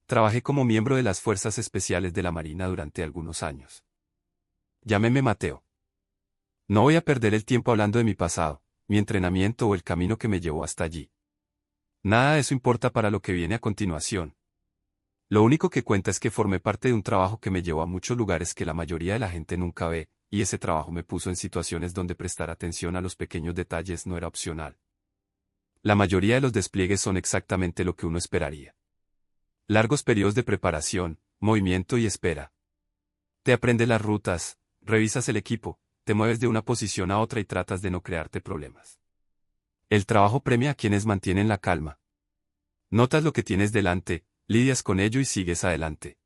Trabajé como miembro de las Fuerzas Especiales de la Marina durante algunos años. Llámeme Mateo. No voy a perder el tiempo hablando de mi pasado, mi entrenamiento o el camino que me llevó hasta allí. Nada de eso importa para lo que viene a continuación. Lo único que cuenta es que formé parte de un trabajo que me llevó a muchos lugares que la mayoría de la gente nunca ve, y ese trabajo me puso en situaciones donde prestar atención a los pequeños detalles no era opcional. La mayoría de los despliegues son exactamente lo que uno esperaría. Largos periodos de preparación, movimiento y espera. Te aprendes las rutas, revisas el equipo, te mueves de una posición a otra y tratas de no crearte problemas. El trabajo premia a quienes mantienen la calma. Notas lo que tienes delante, lidias con ello y sigues adelante.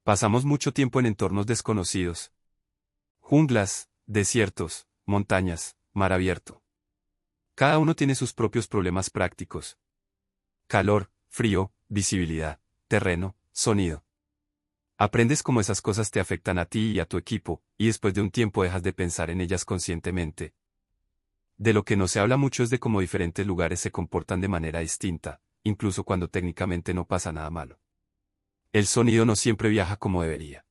Pasamos mucho tiempo en entornos desconocidos. Junglas, desiertos, montañas, mar abierto. Cada uno tiene sus propios problemas prácticos. Calor, frío, visibilidad, terreno, sonido. Aprendes cómo esas cosas te afectan a ti y a tu equipo, y después de un tiempo dejas de pensar en ellas conscientemente. De lo que no se habla mucho es de cómo diferentes lugares se comportan de manera distinta, incluso cuando técnicamente no pasa nada malo. El sonido no siempre viaja como debería.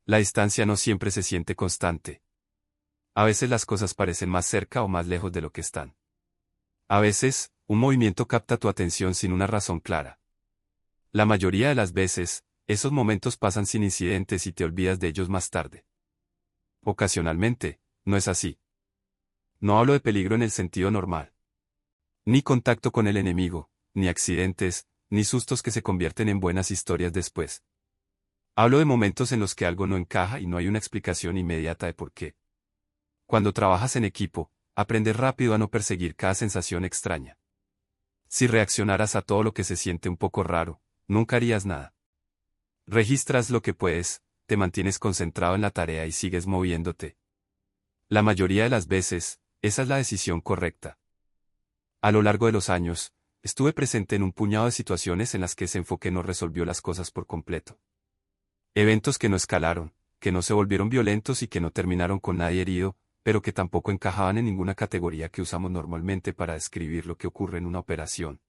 La distancia no siempre se siente constante. A veces las cosas parecen más cerca o más lejos de lo que están. A veces, un movimiento capta tu atención sin una razón clara. La mayoría de las veces, esos momentos pasan sin incidentes y te olvidas de ellos más tarde. Ocasionalmente, no es así. No hablo de peligro en el sentido normal. Ni contacto con el enemigo, ni accidentes, ni sustos que se convierten en buenas historias después. Hablo de momentos en los que algo no encaja y no hay una explicación inmediata de por qué. Cuando trabajas en equipo, aprendes rápido a no perseguir cada sensación extraña. Si reaccionaras a todo lo que se siente un poco raro, nunca harías nada. Registras lo que puedes, te mantienes concentrado en la tarea y sigues moviéndote. La mayoría de las veces, esa es la decisión correcta. A lo largo de los años, estuve presente en un puñado de situaciones en las que ese enfoque no resolvió las cosas por completo. Eventos que no escalaron, que no se volvieron violentos y que no terminaron con nadie herido, pero que tampoco encajaban en ninguna categoría que usamos normalmente para describir lo que ocurre en una operación.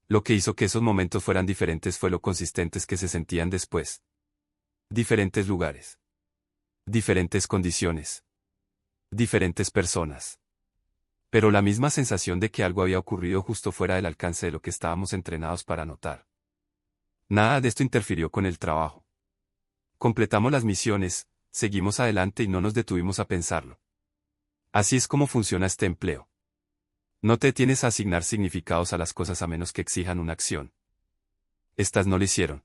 Lo que hizo que esos momentos fueran diferentes fue lo consistentes que se sentían después. Diferentes lugares. Diferentes condiciones. Diferentes personas. Pero la misma sensación de que algo había ocurrido justo fuera del alcance de lo que estábamos entrenados para notar. Nada de esto interfirió con el trabajo. Completamos las misiones, seguimos adelante y no nos detuvimos a pensarlo. Así es como funciona este empleo. No te detienes a asignar significados a las cosas a menos que exijan una acción. Estas no lo hicieron.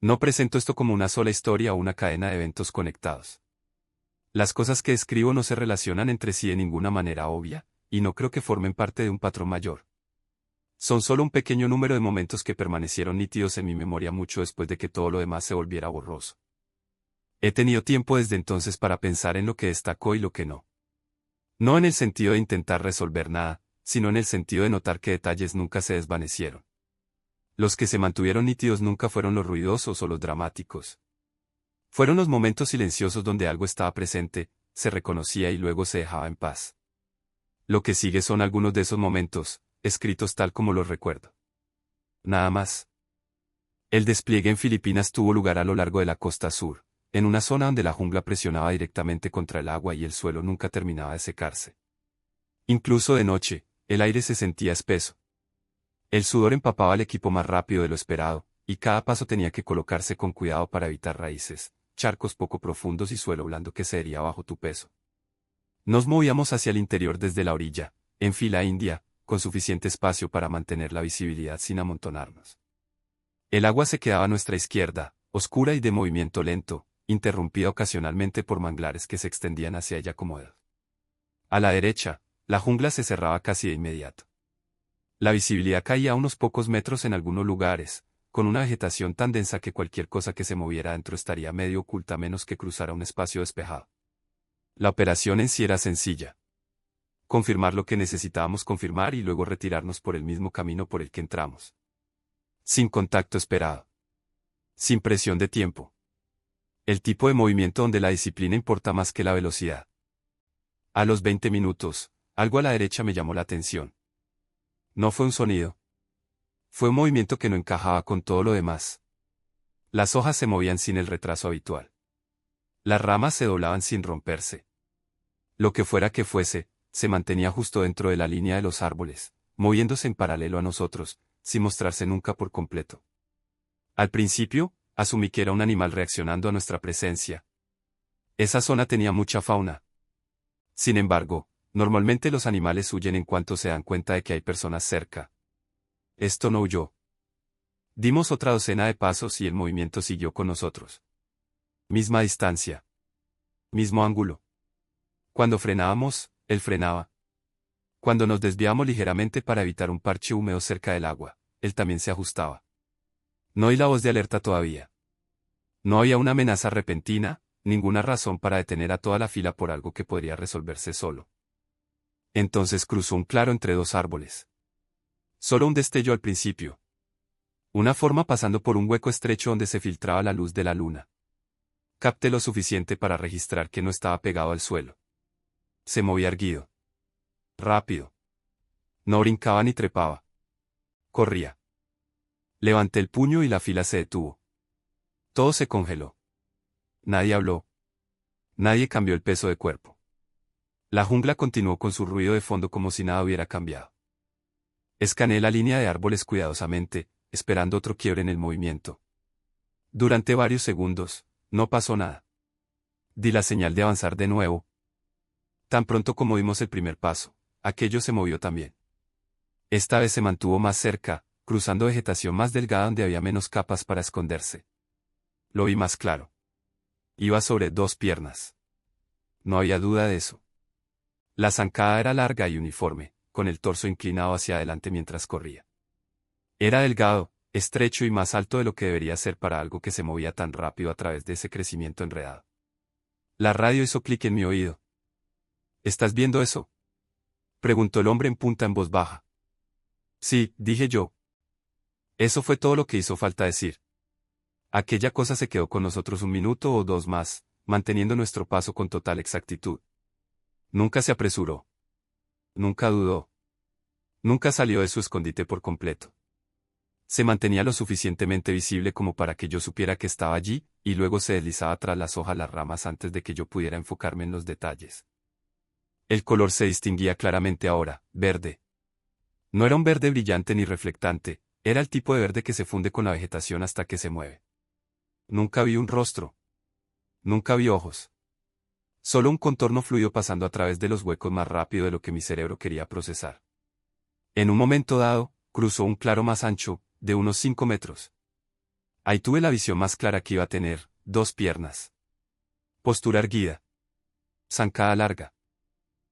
No presento esto como una sola historia o una cadena de eventos conectados. Las cosas que escribo no se relacionan entre sí de ninguna manera obvia, y no creo que formen parte de un patrón mayor. Son solo un pequeño número de momentos que permanecieron nítidos en mi memoria mucho después de que todo lo demás se volviera borroso. He tenido tiempo desde entonces para pensar en lo que destacó y lo que no. No en el sentido de intentar resolver nada, sino en el sentido de notar que detalles nunca se desvanecieron. Los que se mantuvieron nítidos nunca fueron los ruidosos o los dramáticos. Fueron los momentos silenciosos donde algo estaba presente, se reconocía y luego se dejaba en paz. Lo que sigue son algunos de esos momentos, escritos tal como los recuerdo. Nada más. El despliegue en Filipinas tuvo lugar a lo largo de la costa sur, en una zona donde la jungla presionaba directamente contra el agua y el suelo nunca terminaba de secarse. Incluso de noche, el aire se sentía espeso. El sudor empapaba al equipo más rápido de lo esperado, y cada paso tenía que colocarse con cuidado para evitar raíces, charcos poco profundos y suelo blando que se hería bajo tu peso. Nos movíamos hacia el interior desde la orilla, en fila india, con suficiente espacio para mantener la visibilidad sin amontonarnos. El agua se quedaba a nuestra izquierda, oscura y de movimiento lento, interrumpida ocasionalmente por manglares que se extendían hacia ella como dedos. A la derecha, la jungla se cerraba casi de inmediato. La visibilidad caía a unos pocos metros en algunos lugares, con una vegetación tan densa que cualquier cosa que se moviera dentro estaría medio oculta a menos que cruzara un espacio despejado. La operación en sí era sencilla. Confirmar lo que necesitábamos confirmar y luego retirarnos por el mismo camino por el que entramos. Sin contacto esperado. Sin presión de tiempo. El tipo de movimiento donde la disciplina importa más que la velocidad. A los 20 minutos, algo a la derecha me llamó la atención. No fue un sonido. Fue un movimiento que no encajaba con todo lo demás. Las hojas se movían sin el retraso habitual. Las ramas se doblaban sin romperse. Lo que fuera que fuese, se mantenía justo dentro de la línea de los árboles, moviéndose en paralelo a nosotros, sin mostrarse nunca por completo. Al principio, asumí que era un animal reaccionando a nuestra presencia. Esa zona tenía mucha fauna. Sin embargo, normalmente los animales huyen en cuanto se dan cuenta de que hay personas cerca. Esto no huyó. Dimos otra docena de pasos y el movimiento siguió con nosotros. Misma distancia. Mismo ángulo. Cuando frenábamos, él frenaba. Cuando nos desviábamos ligeramente para evitar un parche húmedo cerca del agua, él también se ajustaba. No oí la voz de alerta todavía. No había una amenaza repentina, ninguna razón para detener a toda la fila por algo que podría resolverse solo. Entonces cruzó un claro entre dos árboles. Solo un destello al principio. Una forma pasando por un hueco estrecho donde se filtraba la luz de la luna. Capté lo suficiente para registrar que no estaba pegado al suelo. Se movía erguido. Rápido. No brincaba ni trepaba. Corría. Levanté el puño y la fila se detuvo. Todo se congeló. Nadie habló. Nadie cambió el peso de cuerpo. La jungla continuó con su ruido de fondo como si nada hubiera cambiado. Escaneé la línea de árboles cuidadosamente, esperando otro quiebre en el movimiento. Durante varios segundos, no pasó nada. Di la señal de avanzar de nuevo. Tan pronto como dimos el primer paso, aquello se movió también. Esta vez se mantuvo más cerca, cruzando vegetación más delgada donde había menos capas para esconderse. Lo vi más claro. Iba sobre dos piernas. No había duda de eso. La zancada era larga y uniforme, con el torso inclinado hacia adelante mientras corría. Era delgado, estrecho y más alto de lo que debería ser para algo que se movía tan rápido a través de ese crecimiento enredado. La radio hizo clic en mi oído. ¿Estás viendo eso?, preguntó el hombre en punta en voz baja. Sí, dije yo. Eso fue todo lo que hizo falta decir. Aquella cosa se quedó con nosotros un minuto o dos más, manteniendo nuestro paso con total exactitud. Nunca se apresuró. Nunca dudó. Nunca salió de su escondite por completo. Se mantenía lo suficientemente visible como para que yo supiera que estaba allí, y luego se deslizaba tras las hojas las ramas antes de que yo pudiera enfocarme en los detalles. El color se distinguía claramente ahora, verde. No era un verde brillante ni reflectante, era el tipo de verde que se funde con la vegetación hasta que se mueve. Nunca vi un rostro. Nunca vi ojos. Solo un contorno fluido pasando a través de los huecos más rápido de lo que mi cerebro quería procesar. En un momento dado, cruzó un claro más ancho, de unos 5 metros. Ahí tuve la visión más clara que iba a tener, 2 piernas. Postura erguida. Zancada larga.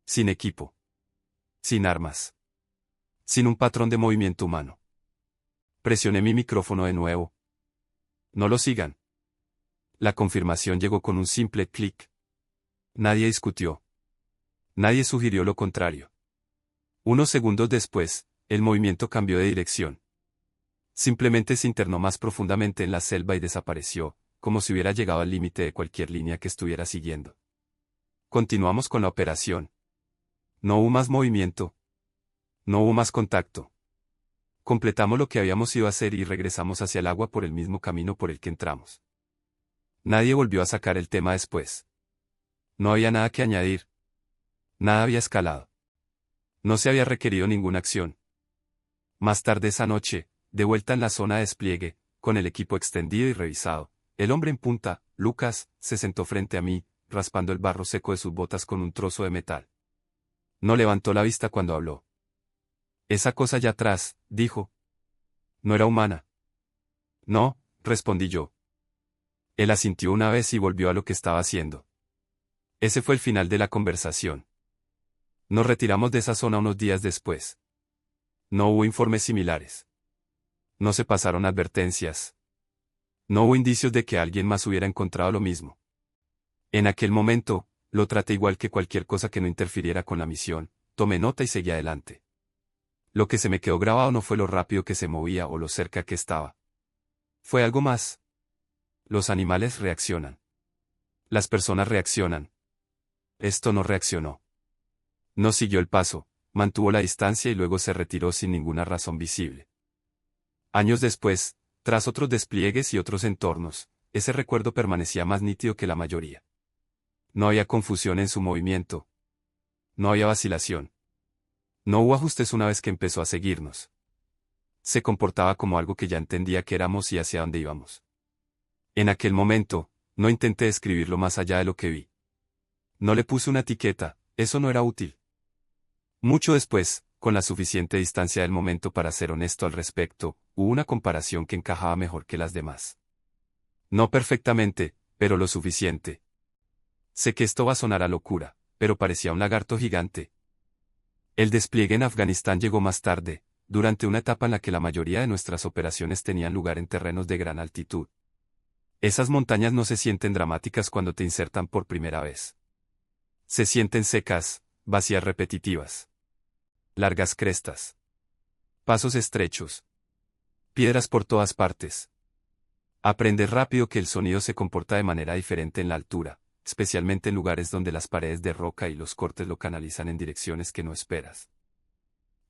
Sin equipo. Sin armas. Sin un patrón de movimiento humano. Presioné mi micrófono de nuevo. No lo sigan. La confirmación llegó con un simple clic. Nadie discutió. Nadie sugirió lo contrario. Unos segundos después, el movimiento cambió de dirección. Simplemente se internó más profundamente en la selva y desapareció, como si hubiera llegado al límite de cualquier línea que estuviera siguiendo. Continuamos con la operación. No hubo más movimiento. No hubo más contacto. Completamos lo que habíamos ido a hacer y regresamos hacia el agua por el mismo camino por el que entramos. Nadie volvió a sacar el tema después. No había nada que añadir. Nada había escalado. No se había requerido ninguna acción. Más tarde esa noche, de vuelta en la zona de despliegue, con el equipo extendido y revisado, el hombre en punta, Lucas, se sentó frente a mí, raspando el barro seco de sus botas con un trozo de metal. No levantó la vista cuando habló. Esa cosa allá atrás, dijo. No era humana. No, respondí yo. Él asintió una vez y volvió a lo que estaba haciendo. Ese fue el final de la conversación. Nos retiramos de esa zona unos días después. No hubo informes similares. No se pasaron advertencias. No hubo indicios de que alguien más hubiera encontrado lo mismo. En aquel momento, lo traté igual que cualquier cosa que no interfiriera con la misión, tomé nota y seguí adelante. Lo que se me quedó grabado no fue lo rápido que se movía o lo cerca que estaba. Fue algo más. Los animales reaccionan. Las personas reaccionan. Esto no reaccionó. No siguió el paso, mantuvo la distancia y luego se retiró sin ninguna razón visible. Años después, tras otros despliegues y otros entornos, ese recuerdo permanecía más nítido que la mayoría. No había confusión en su movimiento. No había vacilación. No hubo ajustes una vez que empezó a seguirnos. Se comportaba como algo que ya entendía que éramos y hacia dónde íbamos. En aquel momento, no intenté describirlo más allá de lo que vi. No le puse una etiqueta, eso no era útil. Mucho después, con la suficiente distancia del momento para ser honesto al respecto, hubo una comparación que encajaba mejor que las demás. No perfectamente, pero lo suficiente. Sé que esto va a sonar a locura, pero parecía un lagarto gigante. El despliegue en Afganistán llegó más tarde, durante una etapa en la que la mayoría de nuestras operaciones tenían lugar en terrenos de gran altitud. Esas montañas no se sienten dramáticas cuando te insertan por primera vez. Se sienten secas, vacías repetitivas. Largas crestas. Pasos estrechos. Piedras por todas partes. Aprendes rápido que el sonido se comporta de manera diferente en la altura, especialmente en lugares donde las paredes de roca y los cortes lo canalizan en direcciones que no esperas.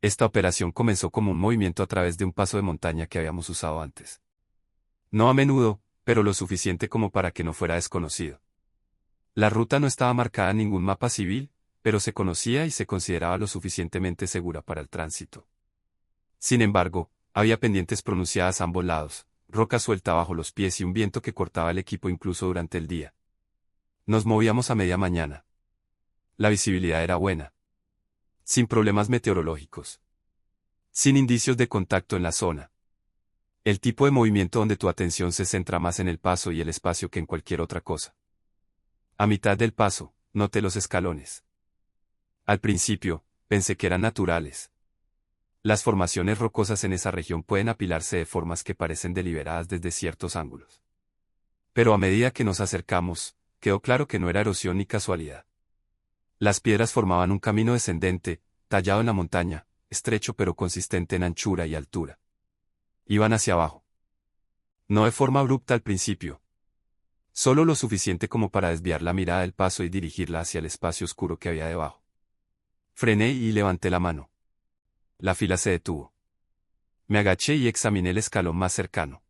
Esta operación comenzó como un movimiento a través de un paso de montaña que habíamos usado antes. No a menudo, pero lo suficiente como para que no fuera desconocido. La ruta no estaba marcada en ningún mapa civil, pero se conocía y se consideraba lo suficientemente segura para el tránsito. Sin embargo, había pendientes pronunciadas a ambos lados, roca suelta bajo los pies y un viento que cortaba el equipo incluso durante el día. Nos movíamos a media mañana. La visibilidad era buena. Sin problemas meteorológicos. Sin indicios de contacto en la zona. El tipo de movimiento donde tu atención se centra más en el paso y el espacio que en cualquier otra cosa. A mitad del paso, noté los escalones. Al principio, pensé que eran naturales. Las formaciones rocosas en esa región pueden apilarse de formas que parecen deliberadas desde ciertos ángulos. Pero a medida que nos acercamos, quedó claro que no era erosión ni casualidad. Las piedras formaban un camino descendente, tallado en la montaña, estrecho pero consistente en anchura y altura. Iban hacia abajo. No de forma abrupta al principio. Solo lo suficiente como para desviar la mirada del paso y dirigirla hacia el espacio oscuro que había debajo. Frené y levanté la mano. La fila se detuvo. Me agaché y examiné el escalón más cercano.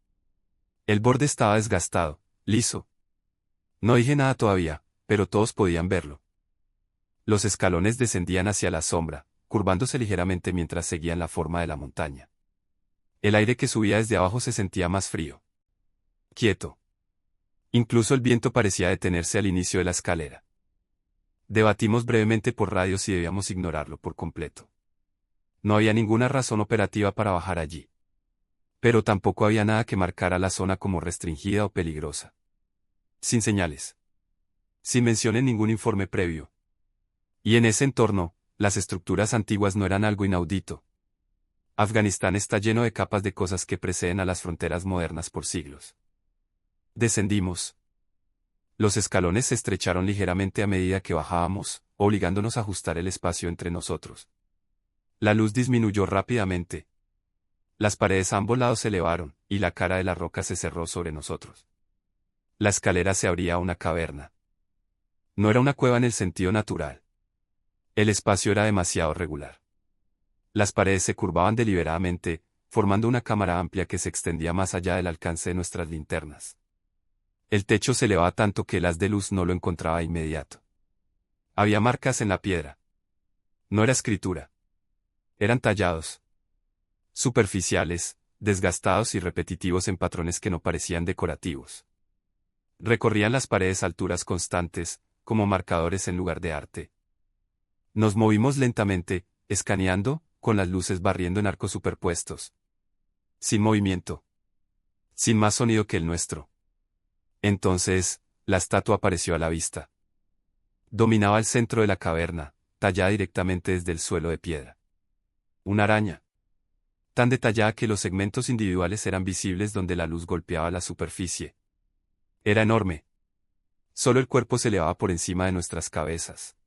El borde estaba desgastado, liso. No dije nada todavía, pero todos podían verlo. Los escalones descendían hacia la sombra, curvándose ligeramente mientras seguían la forma de la montaña. El aire que subía desde abajo se sentía más frío. Quieto. Incluso el viento parecía detenerse al inicio de la escalera. Debatimos brevemente por radio si debíamos ignorarlo por completo. No había ninguna razón operativa para bajar allí. Pero tampoco había nada que marcara la zona como restringida o peligrosa. Sin señales. Sin mención en ningún informe previo. Y en ese entorno, las estructuras antiguas no eran algo inaudito. Afganistán está lleno de capas de cosas que preceden a las fronteras modernas por siglos. Descendimos. Los escalones se estrecharon ligeramente a medida que bajábamos, obligándonos a ajustar el espacio entre nosotros. La luz disminuyó rápidamente. Las paredes a ambos lados se elevaron, y la cara de la roca se cerró sobre nosotros. La escalera se abría a una caverna. No era una cueva en el sentido natural. El espacio era demasiado regular. Las paredes se curvaban deliberadamente, formando una cámara amplia que se extendía más allá del alcance de nuestras linternas. El techo se elevaba tanto que el haz de luz no lo encontraba de inmediato. Había marcas en la piedra. No era escritura. Eran tallados. Superficiales, desgastados y repetitivos en patrones que no parecían decorativos. Recorrían las paredes a alturas constantes, como marcadores en lugar de arte. Nos movimos lentamente, escaneando, con las luces barriendo en arcos superpuestos. Sin movimiento. Sin más sonido que el nuestro. Entonces, la estatua apareció a la vista. Dominaba el centro de la caverna, tallada directamente desde el suelo de piedra. Una araña. Tan detallada que los segmentos individuales eran visibles donde la luz golpeaba la superficie. Era enorme. Solo el cuerpo se elevaba por encima de nuestras cabezas.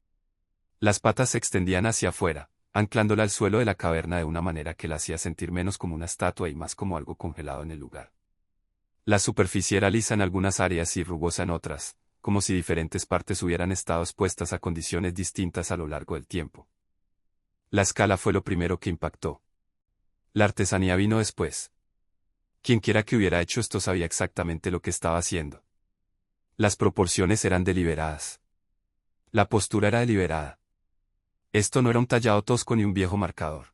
Las patas se extendían hacia afuera, anclándola al suelo de la caverna de una manera que la hacía sentir menos como una estatua y más como algo congelado en el lugar. La superficie era lisa en algunas áreas y rugosa en otras, como si diferentes partes hubieran estado expuestas a condiciones distintas a lo largo del tiempo. La escala fue lo primero que impactó. La artesanía vino después. Quienquiera que hubiera hecho esto sabía exactamente lo que estaba haciendo. Las proporciones eran deliberadas. La postura era deliberada. Esto no era un tallado tosco ni un viejo marcador.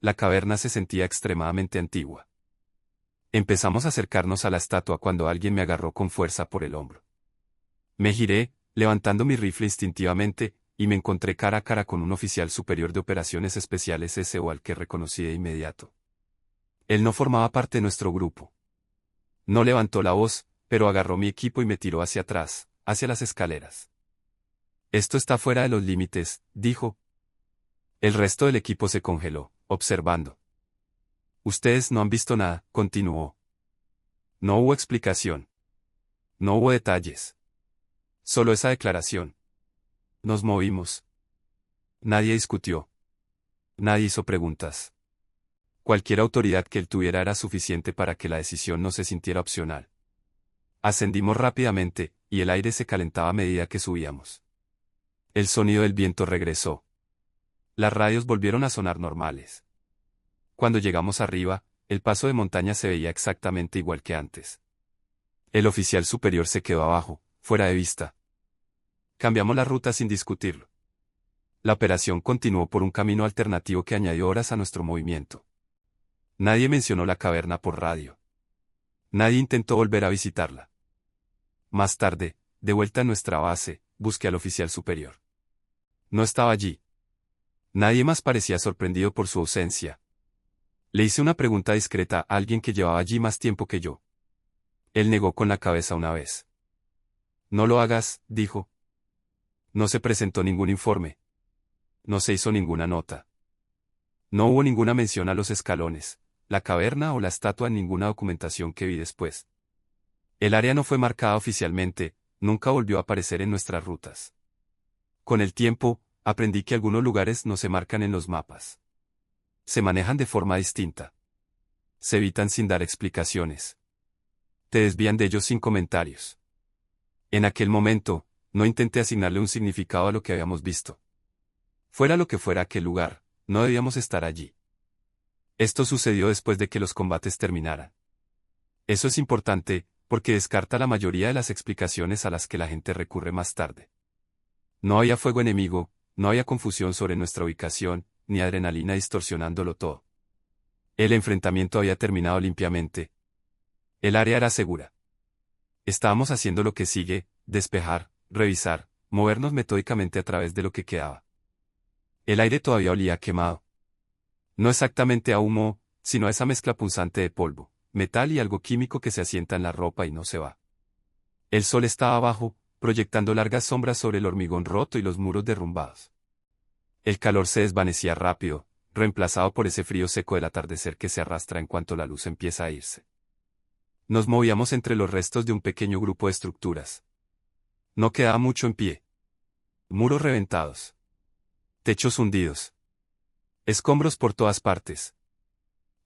La caverna se sentía extremadamente antigua. Empezamos a acercarnos a la estatua cuando alguien me agarró con fuerza por el hombro. Me giré, levantando mi rifle instintivamente, y me encontré cara a cara con un oficial superior de operaciones especiales SO al que reconocí de inmediato. Él no formaba parte de nuestro grupo. No levantó la voz, pero agarró mi equipo y me tiró hacia atrás, hacia las escaleras. Esto está fuera de los límites, dijo. El resto del equipo se congeló, observando. Ustedes no han visto nada, continuó. No hubo explicación. No hubo detalles. Solo esa declaración. Nos movimos. Nadie discutió. Nadie hizo preguntas. Cualquier autoridad que él tuviera era suficiente para que la decisión no se sintiera opcional. Ascendimos rápidamente, y el aire se calentaba a medida que subíamos. El sonido del viento regresó. Las radios volvieron a sonar normales. Cuando llegamos arriba, el paso de montaña se veía exactamente igual que antes. El oficial superior se quedó abajo, fuera de vista. Cambiamos la ruta sin discutirlo. La operación continuó por un camino alternativo que añadió horas a nuestro movimiento. Nadie mencionó la caverna por radio. Nadie intentó volver a visitarla. Más tarde, de vuelta a nuestra base, busqué al oficial superior. No estaba allí. Nadie más parecía sorprendido por su ausencia. Le hice una pregunta discreta a alguien que llevaba allí más tiempo que yo. Él negó con la cabeza una vez. No lo hagas, dijo. No se presentó ningún informe. No se hizo ninguna nota. No hubo ninguna mención a los escalones, la caverna o la estatua en ninguna documentación que vi después. El área no fue marcada oficialmente, nunca volvió a aparecer en nuestras rutas. Con el tiempo, aprendí que algunos lugares no se marcan en los mapas. Se manejan de forma distinta. Se evitan sin dar explicaciones. Te desvían de ellos sin comentarios. En aquel momento, no intenté asignarle un significado a lo que habíamos visto. Fuera lo que fuera aquel lugar, no debíamos estar allí. Esto sucedió después de que los combates terminaran. Eso es importante, porque descarta la mayoría de las explicaciones a las que la gente recurre más tarde. No había fuego enemigo, no había confusión sobre nuestra ubicación, ni adrenalina distorsionándolo todo. El enfrentamiento había terminado limpiamente. El área era segura. Estábamos haciendo lo que sigue, despejar, revisar, movernos metódicamente a través de lo que quedaba. El aire todavía olía quemado. No exactamente a humo, sino a esa mezcla punzante de polvo, metal y algo químico que se asienta en la ropa y no se va. El sol estaba abajo, proyectando largas sombras sobre el hormigón roto y los muros derrumbados. El calor se desvanecía rápido, reemplazado por ese frío seco del atardecer que se arrastra en cuanto la luz empieza a irse. Nos movíamos entre los restos de un pequeño grupo de estructuras. No quedaba mucho en pie. Muros reventados. Techos hundidos. Escombros por todas partes.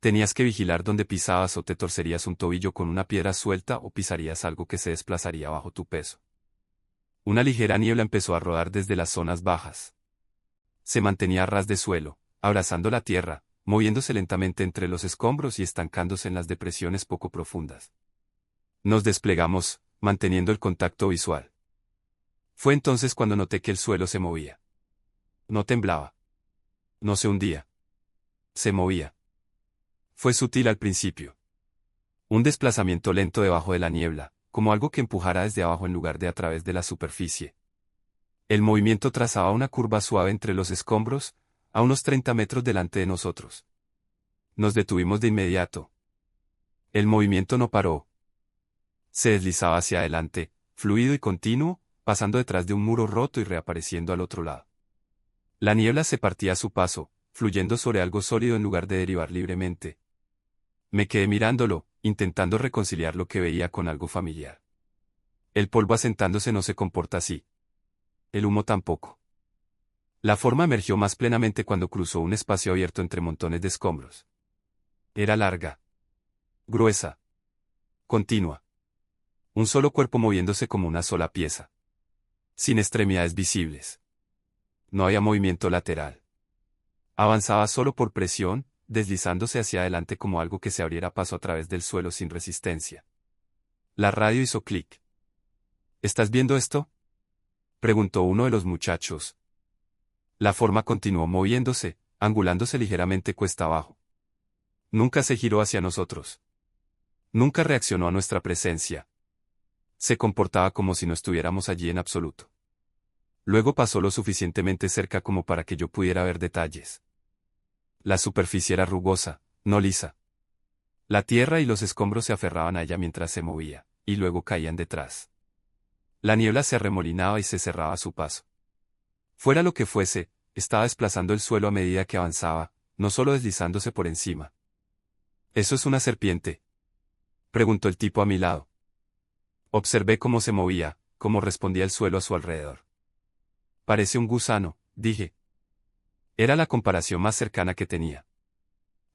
Tenías que vigilar dónde pisabas o te torcerías un tobillo con una piedra suelta o pisarías algo que se desplazaría bajo tu peso. Una ligera niebla empezó a rodar desde las zonas bajas. Se mantenía a ras de suelo, abrazando la tierra, moviéndose lentamente entre los escombros y estancándose en las depresiones poco profundas. Nos desplegamos, manteniendo el contacto visual. Fue entonces cuando noté que el suelo se movía. No temblaba. No se hundía. Se movía. Fue sutil al principio. Un desplazamiento lento debajo de la niebla, como algo que empujara desde abajo en lugar de a través de la superficie. El movimiento trazaba una curva suave entre los escombros, a unos 30 metros delante de nosotros. Nos detuvimos de inmediato. El movimiento no paró. Se deslizaba hacia adelante, fluido y continuo, pasando detrás de un muro roto y reapareciendo al otro lado. La niebla se partía a su paso, fluyendo sobre algo sólido en lugar de derivar libremente. Me quedé mirándolo, intentando reconciliar lo que veía con algo familiar. El polvo asentándose no se comporta así. El humo tampoco. La forma emergió más plenamente cuando cruzó un espacio abierto entre montones de escombros. Era larga. Gruesa. Continua. Un solo cuerpo moviéndose como una sola pieza. Sin extremidades visibles. No había movimiento lateral. Avanzaba solo por presión, deslizándose hacia adelante como algo que se abriera paso a través del suelo sin resistencia. La radio hizo clic. ¿Estás viendo esto?, preguntó uno de los muchachos. La forma continuó moviéndose, angulándose ligeramente cuesta abajo. Nunca se giró hacia nosotros. Nunca reaccionó a nuestra presencia. Se comportaba como si no estuviéramos allí en absoluto. Luego pasó lo suficientemente cerca como para que yo pudiera ver detalles. La superficie era rugosa, no lisa. La tierra y los escombros se aferraban a ella mientras se movía, y luego caían detrás. La niebla se arremolinaba y se cerraba a su paso. Fuera lo que fuese, estaba desplazando el suelo a medida que avanzaba, no solo deslizándose por encima. ¿Eso es una serpiente?, preguntó el tipo a mi lado. Observé cómo se movía, cómo respondía el suelo a su alrededor. Parece un gusano, dije. Era la comparación más cercana que tenía.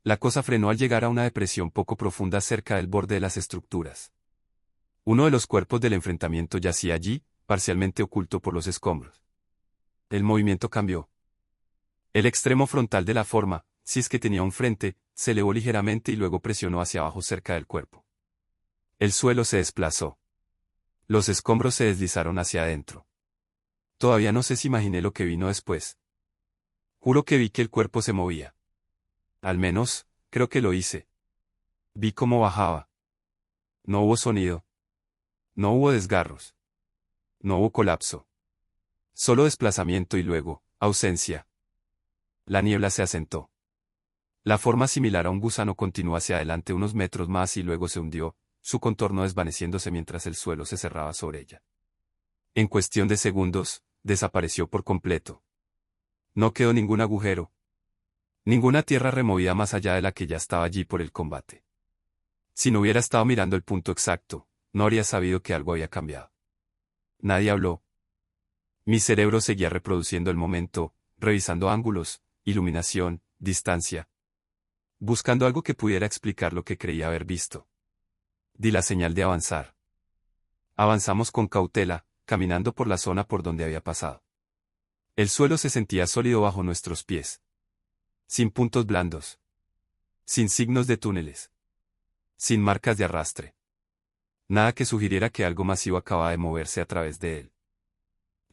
La cosa frenó al llegar a una depresión poco profunda cerca del borde de las estructuras. Uno de los cuerpos del enfrentamiento yacía allí, parcialmente oculto por los escombros. El movimiento cambió. El extremo frontal de la forma, si es que tenía un frente, se elevó ligeramente y luego presionó hacia abajo cerca del cuerpo. El suelo se desplazó. Los escombros se deslizaron hacia adentro. Todavía no sé si imaginé lo que vino después. Juro que vi que el cuerpo se movía. Al menos, creo que lo hice. Vi cómo bajaba. No hubo sonido. No hubo desgarros. No hubo colapso. Solo desplazamiento y luego, ausencia. La niebla se asentó. La forma similar a un gusano continuó hacia adelante unos metros más y luego se hundió, su contorno desvaneciéndose mientras el suelo se cerraba sobre ella. En cuestión de segundos, desapareció por completo. No quedó ningún agujero. Ninguna tierra removida más allá de la que ya estaba allí por el combate. Si no hubiera estado mirando el punto exacto, no habría sabido que algo había cambiado. Nadie habló. Mi cerebro seguía reproduciendo el momento, revisando ángulos, iluminación, distancia. Buscando algo que pudiera explicar lo que creía haber visto. Di la señal de avanzar. Avanzamos con cautela, caminando por la zona por donde había pasado. El suelo se sentía sólido bajo nuestros pies. Sin puntos blandos. Sin signos de túneles. Sin marcas de arrastre. Nada que sugiriera que algo masivo acababa de moverse a través de él.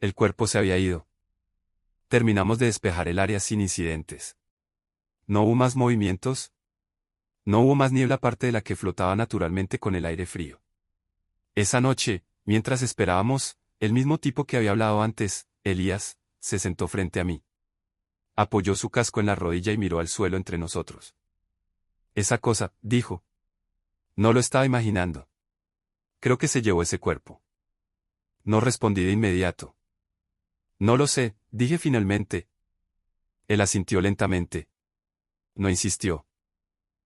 El cuerpo se había ido. Terminamos de despejar el área sin incidentes. ¿No hubo más movimientos? No hubo más niebla aparte de la que flotaba naturalmente con el aire frío. Esa noche, mientras esperábamos, el mismo tipo que había hablado antes, Elías, se sentó frente a mí. Apoyó su casco en la rodilla y miró al suelo entre nosotros. Esa cosa, dijo. No lo estaba imaginando. Creo que se llevó ese cuerpo. No respondí de inmediato. No lo sé, dije finalmente. Él asintió lentamente. No insistió.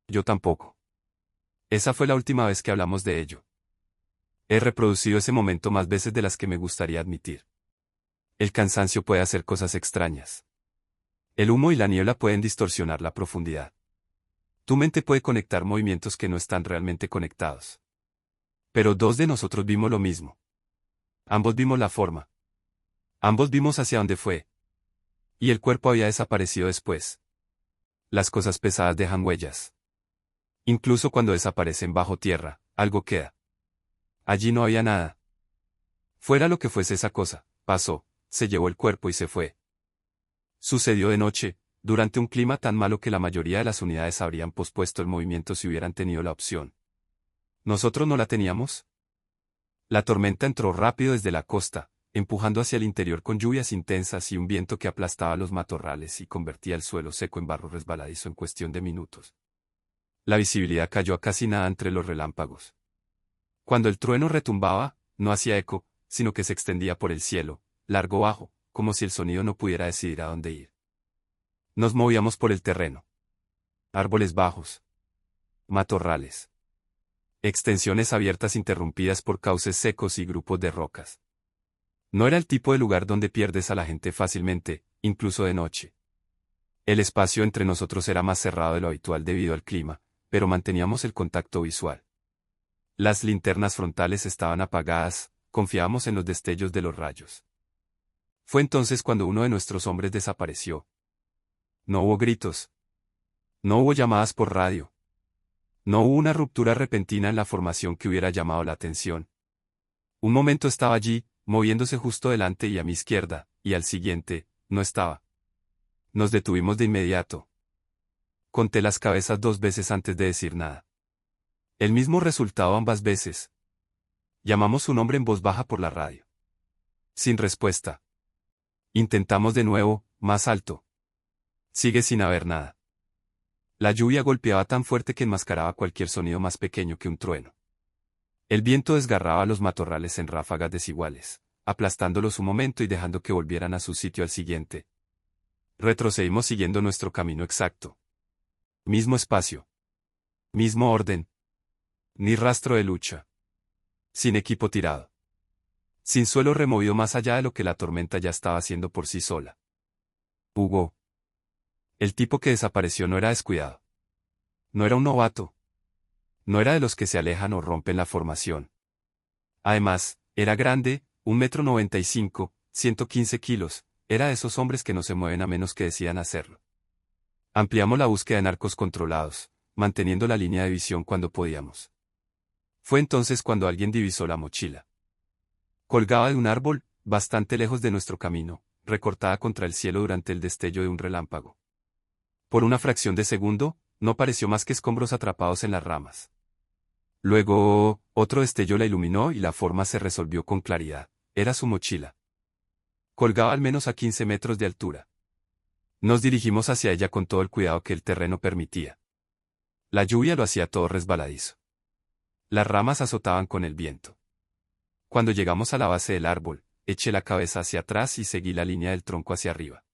Yo tampoco. Esa fue la última vez que hablamos de ello. He reproducido ese momento más veces de las que me gustaría admitir. El cansancio puede hacer cosas extrañas. El humo y la niebla pueden distorsionar la profundidad. Tu mente puede conectar movimientos que no están realmente conectados. Pero dos de nosotros vimos lo mismo. Ambos vimos la forma. Ambos vimos hacia dónde fue. Y el cuerpo había desaparecido después. Las cosas pesadas dejan huellas. Incluso cuando desaparecen bajo tierra, algo queda. Allí no había nada. Fuera lo que fuese esa cosa, pasó, se llevó el cuerpo y se fue. Sucedió de noche, durante un clima tan malo que la mayoría de las unidades habrían pospuesto el movimiento si hubieran tenido la opción. ¿Nosotros no la teníamos? La tormenta entró rápido desde la costa, empujando hacia el interior con lluvias intensas y un viento que aplastaba los matorrales y convertía el suelo seco en barro resbaladizo en cuestión de minutos. La visibilidad cayó a casi nada entre los relámpagos. Cuando el trueno retumbaba, no hacía eco, sino que se extendía por el cielo, largo bajo, como si el sonido no pudiera decidir a dónde ir. Nos movíamos por el terreno. Árboles bajos. Matorrales. Extensiones abiertas interrumpidas por cauces secos y grupos de rocas. No era el tipo de lugar donde pierdes a la gente fácilmente, incluso de noche. El espacio entre nosotros era más cerrado de lo habitual debido al clima, pero manteníamos el contacto visual. Las linternas frontales estaban apagadas, confiábamos en los destellos de los rayos. Fue entonces cuando uno de nuestros hombres desapareció. No hubo gritos. No hubo llamadas por radio. No hubo una ruptura repentina en la formación que hubiera llamado la atención. Un momento estaba allí, moviéndose justo delante y a mi izquierda, y al siguiente, no estaba. Nos detuvimos de inmediato. Conté las cabezas 2 veces antes de decir nada. El mismo resultado ambas veces. Llamamos su nombre en voz baja por la radio. Sin respuesta. Intentamos de nuevo, más alto. Sigue sin haber nada. La lluvia golpeaba tan fuerte que enmascaraba cualquier sonido más pequeño que un trueno. El viento desgarraba los matorrales en ráfagas desiguales, aplastándolos un momento y dejando que volvieran a su sitio al siguiente. Retrocedimos siguiendo nuestro camino exacto. Mismo espacio. Mismo orden. Ni rastro de lucha. Sin equipo tirado. Sin suelo removido más allá de lo que la tormenta ya estaba haciendo por sí sola. Hugo. El tipo que desapareció no era descuidado. No era un novato. No era de los que se alejan o rompen la formación. Además, era grande, 1,95 m, 115 kilos, era de esos hombres que no se mueven a menos que decidan hacerlo. Ampliamos la búsqueda en arcos controlados, manteniendo la línea de visión cuando podíamos. Fue entonces cuando alguien divisó la mochila. Colgaba de un árbol, bastante lejos de nuestro camino, recortada contra el cielo durante el destello de un relámpago. Por una fracción de segundo, no pareció más que escombros atrapados en las ramas. Luego, otro destello la iluminó y la forma se resolvió con claridad. Era su mochila. Colgaba al menos a 15 metros de altura. Nos dirigimos hacia ella con todo el cuidado que el terreno permitía. La lluvia lo hacía todo resbaladizo. Las ramas azotaban con el viento. Cuando llegamos a la base del árbol, eché la cabeza hacia atrás y seguí la línea del tronco hacia arriba.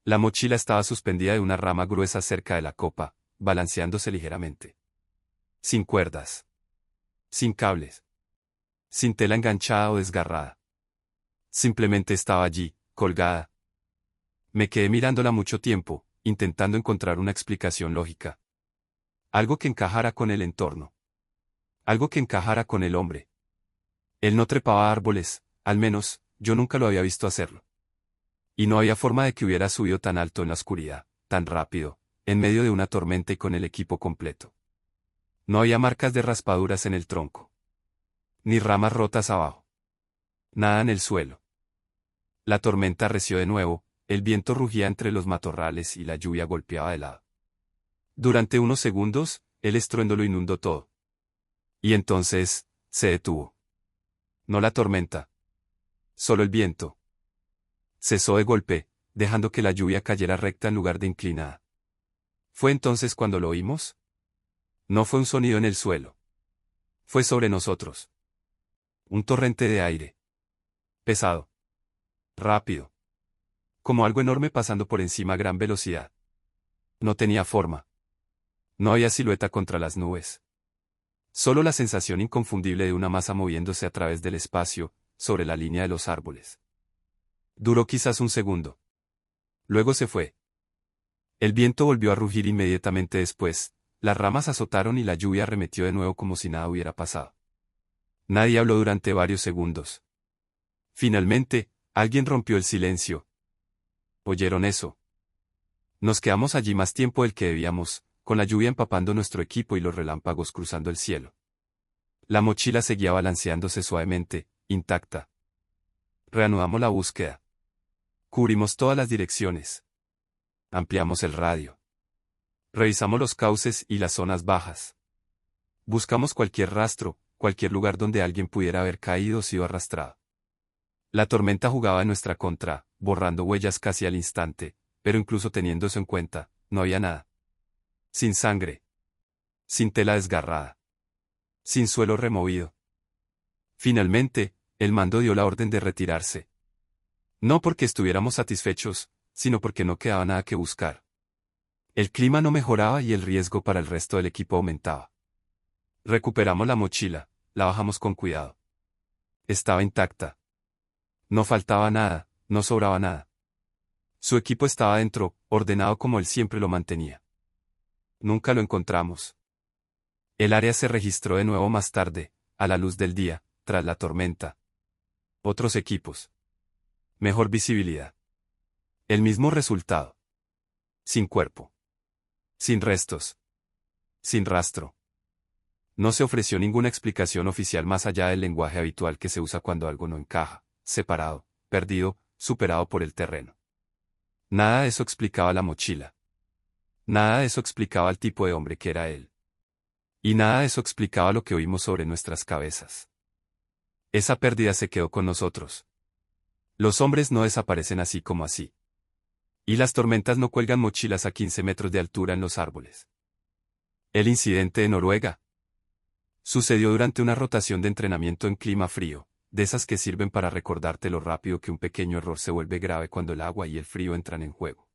La mochila estaba suspendida de una rama gruesa cerca de la copa, balanceándose ligeramente. Sin cuerdas. Sin cables. Sin tela enganchada o desgarrada. Simplemente estaba allí, colgada. Me quedé mirándola mucho tiempo, intentando encontrar una explicación lógica. Algo que encajara con el entorno. Algo que encajara con el hombre. Él no trepaba árboles, al menos, yo nunca lo había visto hacerlo. Y no había forma de que hubiera subido tan alto en la oscuridad, tan rápido, en medio de una tormenta y con el equipo completo. No había marcas de raspaduras en el tronco. Ni ramas rotas abajo. Nada en el suelo. La tormenta arreció de nuevo, el viento rugía entre los matorrales y la lluvia golpeaba de lado. Durante unos segundos, el estruendo lo inundó todo. Y entonces, se detuvo. No la tormenta. Solo el viento. Cesó de golpe, dejando que la lluvia cayera recta en lugar de inclinada. ¿Fue entonces cuando lo oímos? No fue un sonido en el suelo. Fue sobre nosotros. Un torrente de aire. Pesado. Rápido. Como algo enorme pasando por encima a gran velocidad. No tenía forma. No había silueta contra las nubes. Solo la sensación inconfundible de una masa moviéndose a través del espacio, sobre la línea de los árboles. Duró quizás un segundo. Luego se fue. El viento volvió a rugir inmediatamente después, las ramas azotaron y la lluvia arremetió de nuevo como si nada hubiera pasado. Nadie habló durante varios segundos. Finalmente, alguien rompió el silencio. ¿Oyeron eso? Nos quedamos allí más tiempo del que debíamos, con la lluvia empapando nuestro equipo y los relámpagos cruzando el cielo. La mochila seguía balanceándose suavemente, intacta. Reanudamos la búsqueda. Cubrimos todas las direcciones. Ampliamos el radio. Revisamos los cauces y las zonas bajas. Buscamos cualquier rastro, cualquier lugar donde alguien pudiera haber caído o sido arrastrado. La tormenta jugaba en nuestra contra, borrando huellas casi al instante, pero incluso teniendo eso en cuenta, no había nada. Sin sangre. Sin tela desgarrada. Sin suelo removido. Finalmente, el mando dio la orden de retirarse. No porque estuviéramos satisfechos, sino porque no quedaba nada que buscar. El clima no mejoraba y el riesgo para el resto del equipo aumentaba. Recuperamos la mochila, la bajamos con cuidado. Estaba intacta. No faltaba nada, no sobraba nada. Su equipo estaba dentro, ordenado como él siempre lo mantenía. Nunca lo encontramos. El área se registró de nuevo más tarde, a la luz del día, tras la tormenta. Otros equipos. Mejor visibilidad. El mismo resultado. Sin cuerpo. Sin restos. Sin rastro. No se ofreció ninguna explicación oficial más allá del lenguaje habitual que se usa cuando algo no encaja, separado, perdido, superado por el terreno. Nada de eso explicaba la mochila. Nada de eso explicaba el tipo de hombre que era él. Y nada de eso explicaba lo que oímos sobre nuestras cabezas. Esa pérdida se quedó con nosotros. Los hombres no desaparecen así como así. Y las tormentas no cuelgan mochilas a 15 metros de altura en los árboles. El incidente de Noruega sucedió durante una rotación de entrenamiento en clima frío, de esas que sirven para recordarte lo rápido que un pequeño error se vuelve grave cuando el agua y el frío entran en juego.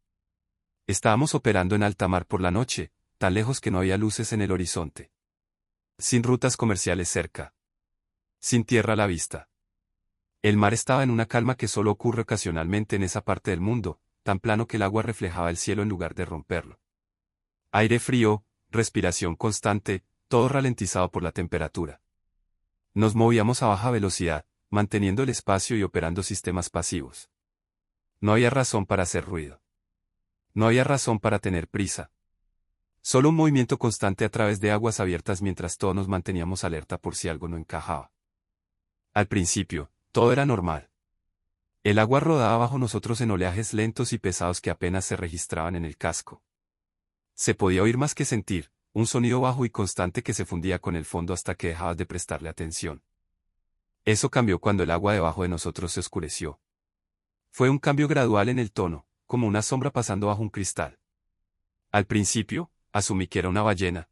Estábamos operando en alta mar por la noche, tan lejos que no había luces en el horizonte. Sin rutas comerciales cerca. Sin tierra a la vista. El mar estaba en una calma que solo ocurre ocasionalmente en esa parte del mundo, tan plano que el agua reflejaba el cielo en lugar de romperlo. Aire frío, respiración constante, todo ralentizado por la temperatura. Nos movíamos a baja velocidad, manteniendo el espacio y operando sistemas pasivos. No había razón para hacer ruido. No había razón para tener prisa. Solo un movimiento constante a través de aguas abiertas mientras todos nos manteníamos alerta por si algo no encajaba. Al principio, todo era normal. El agua rodaba bajo nosotros en oleajes lentos y pesados que apenas se registraban en el casco. Se podía oír más que sentir, un sonido bajo y constante que se fundía con el fondo hasta que dejabas de prestarle atención. Eso cambió cuando el agua debajo de nosotros se oscureció. Fue un cambio gradual en el tono, como una sombra pasando bajo un cristal. Al principio, asumí que era una ballena.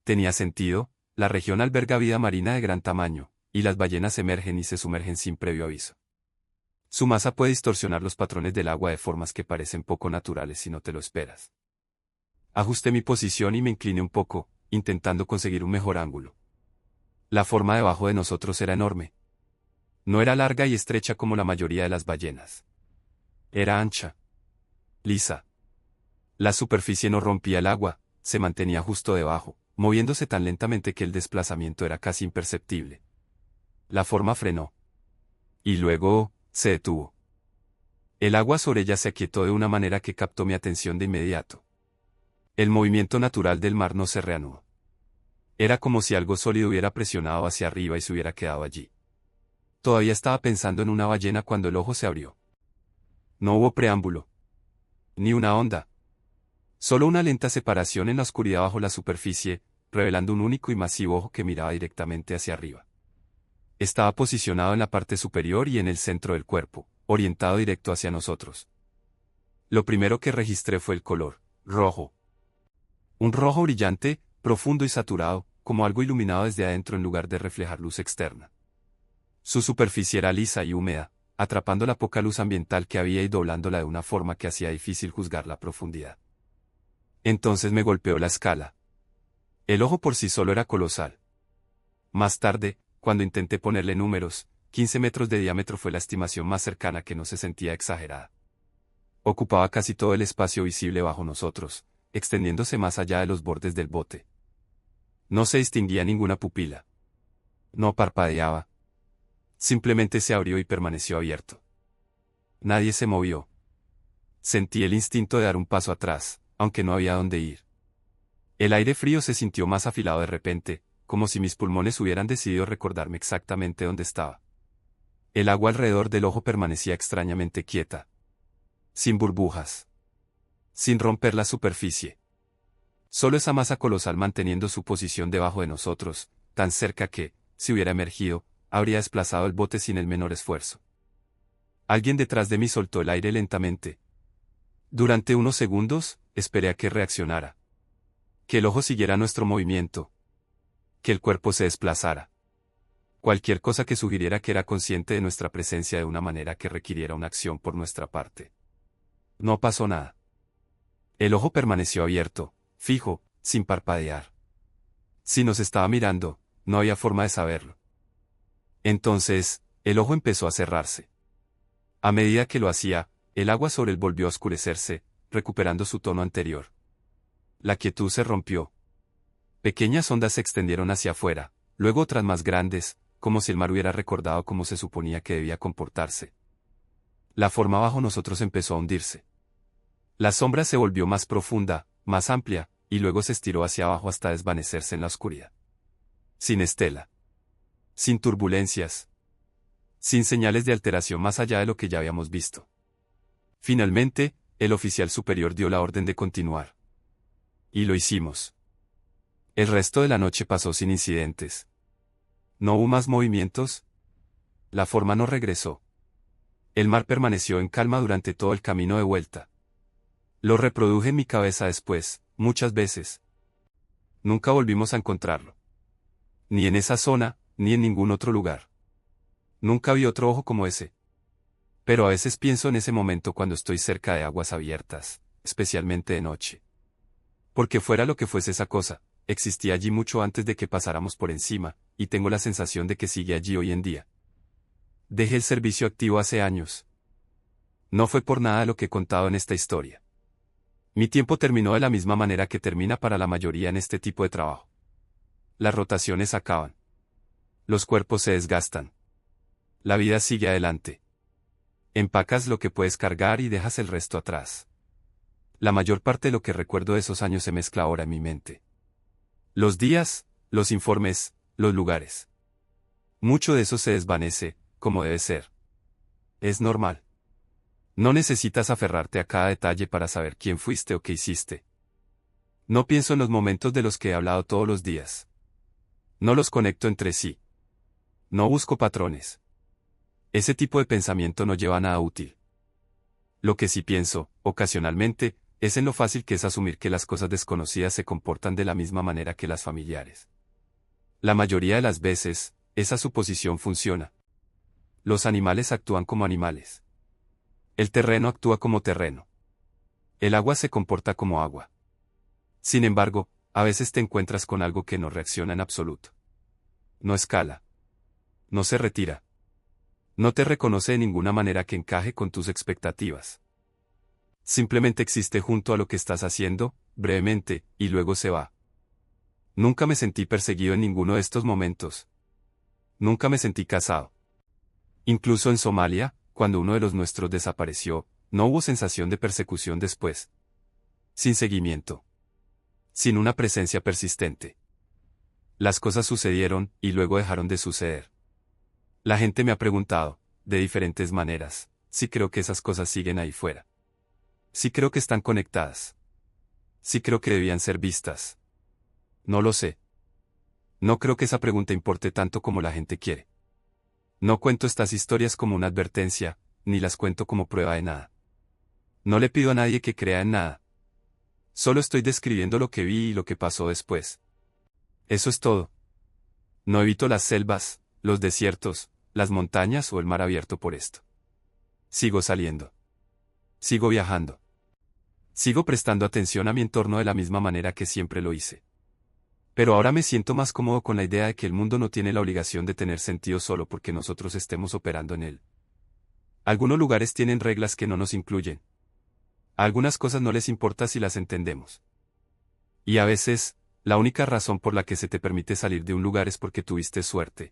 Tenía sentido, la región alberga vida marina de gran tamaño, y las ballenas emergen y se sumergen sin previo aviso. Su masa puede distorsionar los patrones del agua de formas que parecen poco naturales si no te lo esperas. Ajusté mi posición y me incliné un poco, intentando conseguir un mejor ángulo. La forma debajo de nosotros era enorme. No era larga y estrecha como la mayoría de las ballenas. Era ancha. Lisa. La superficie no rompía el agua, se mantenía justo debajo, moviéndose tan lentamente que el desplazamiento era casi imperceptible. La forma frenó. Y luego, se detuvo. El agua sobre ella se aquietó de una manera que captó mi atención de inmediato. El movimiento natural del mar no se reanudó. Era como si algo sólido hubiera presionado hacia arriba y se hubiera quedado allí. Todavía estaba pensando en una ballena cuando el ojo se abrió. No hubo preámbulo. Ni una onda. Solo una lenta separación en la oscuridad bajo la superficie, revelando un único y masivo ojo que miraba directamente hacia arriba. Estaba posicionado en la parte superior y en el centro del cuerpo, orientado directo hacia nosotros. Lo primero que registré fue el color, rojo. Un rojo brillante, profundo y saturado, como algo iluminado desde adentro en lugar de reflejar luz externa. Su superficie era lisa y húmeda, atrapando la poca luz ambiental que había y doblándola de una forma que hacía difícil juzgar la profundidad. Entonces me golpeó la escala. El ojo por sí solo era colosal. Más tarde, cuando intenté ponerle números, 15 metros de diámetro fue la estimación más cercana que no se sentía exagerada. Ocupaba casi todo el espacio visible bajo nosotros, extendiéndose más allá de los bordes del bote. No se distinguía ninguna pupila. No parpadeaba. Simplemente se abrió y permaneció abierto. Nadie se movió. Sentí el instinto de dar un paso atrás, aunque no había dónde ir. El aire frío se sintió más afilado de repente, como si mis pulmones hubieran decidido recordarme exactamente dónde estaba. El agua alrededor del ojo permanecía extrañamente quieta. Sin burbujas. Sin romper la superficie. Solo esa masa colosal manteniendo su posición debajo de nosotros, tan cerca que, si hubiera emergido, habría desplazado el bote sin el menor esfuerzo. Alguien detrás de mí soltó el aire lentamente. Durante unos segundos, esperé a que reaccionara. Que el ojo siguiera nuestro movimiento. Que el cuerpo se desplazara. Cualquier cosa que sugiriera que era consciente de nuestra presencia de una manera que requiriera una acción por nuestra parte. No pasó nada. El ojo permaneció abierto, fijo, sin parpadear. Si nos estaba mirando, no había forma de saberlo. Entonces, el ojo empezó a cerrarse. A medida que lo hacía, el agua sobre él volvió a oscurecerse, recuperando su tono anterior. La quietud se rompió. Pequeñas ondas se extendieron hacia afuera, luego otras más grandes, como si el mar hubiera recordado cómo se suponía que debía comportarse. La forma bajo nosotros empezó a hundirse. La sombra se volvió más profunda, más amplia, y luego se estiró hacia abajo hasta desvanecerse en la oscuridad. Sin estela. Sin turbulencias. Sin señales de alteración más allá de lo que ya habíamos visto. Finalmente, el oficial superior dio la orden de continuar. Y lo hicimos. El resto de la noche pasó sin incidentes. No hubo más movimientos. La forma no regresó. El mar permaneció en calma durante todo el camino de vuelta. Lo reproduje en mi cabeza después, muchas veces. Nunca volvimos a encontrarlo. Ni en esa zona, ni en ningún otro lugar. Nunca vi otro ojo como ese. Pero a veces pienso en ese momento cuando estoy cerca de aguas abiertas, especialmente de noche. Porque fuera lo que fuese esa cosa, existía allí mucho antes de que pasáramos por encima, y tengo la sensación de que sigue allí hoy en día. Dejé el servicio activo hace años. No fue por nada lo que he contado en esta historia. Mi tiempo terminó de la misma manera que termina para la mayoría en este tipo de trabajo. Las rotaciones acaban. Los cuerpos se desgastan. La vida sigue adelante. Empacas lo que puedes cargar y dejas el resto atrás. La mayor parte de lo que recuerdo de esos años se mezcla ahora en mi mente. Los días, los informes, los lugares. Mucho de eso se desvanece, como debe ser. Es normal. No necesitas aferrarte a cada detalle para saber quién fuiste o qué hiciste. No pienso en los momentos de los que he hablado todos los días. No los conecto entre sí. No busco patrones. Ese tipo de pensamiento no lleva a nada útil. Lo que sí pienso, ocasionalmente, es en lo fácil que es asumir que las cosas desconocidas se comportan de la misma manera que las familiares. La mayoría de las veces, esa suposición funciona. Los animales actúan como animales. El terreno actúa como terreno. El agua se comporta como agua. Sin embargo, a veces te encuentras con algo que no reacciona en absoluto. No escala. No se retira. No te reconoce de ninguna manera que encaje con tus expectativas. Simplemente existe junto a lo que estás haciendo, brevemente, y luego se va. Nunca me sentí perseguido en ninguno de estos momentos. Nunca me sentí cazado. Incluso en Somalia, cuando uno de los nuestros desapareció, no hubo sensación de persecución después. Sin seguimiento. Sin una presencia persistente. Las cosas sucedieron, y luego dejaron de suceder. La gente me ha preguntado, de diferentes maneras, si creo que esas cosas siguen ahí fuera. Si creo que están conectadas. Si creo que debían ser vistas. No lo sé. No creo que esa pregunta importe tanto como la gente quiere. No cuento estas historias como una advertencia, ni las cuento como prueba de nada. No le pido a nadie que crea en nada. Solo estoy describiendo lo que vi y lo que pasó después. Eso es todo. No evito las selvas, los desiertos, las montañas o el mar abierto por esto. Sigo saliendo. Sigo viajando. Sigo prestando atención a mi entorno de la misma manera que siempre lo hice. Pero ahora me siento más cómodo con la idea de que el mundo no tiene la obligación de tener sentido solo porque nosotros estemos operando en él. Algunos lugares tienen reglas que no nos incluyen. A algunas cosas no les importa si las entendemos. Y a veces, la única razón por la que se te permite salir de un lugar es porque tuviste suerte,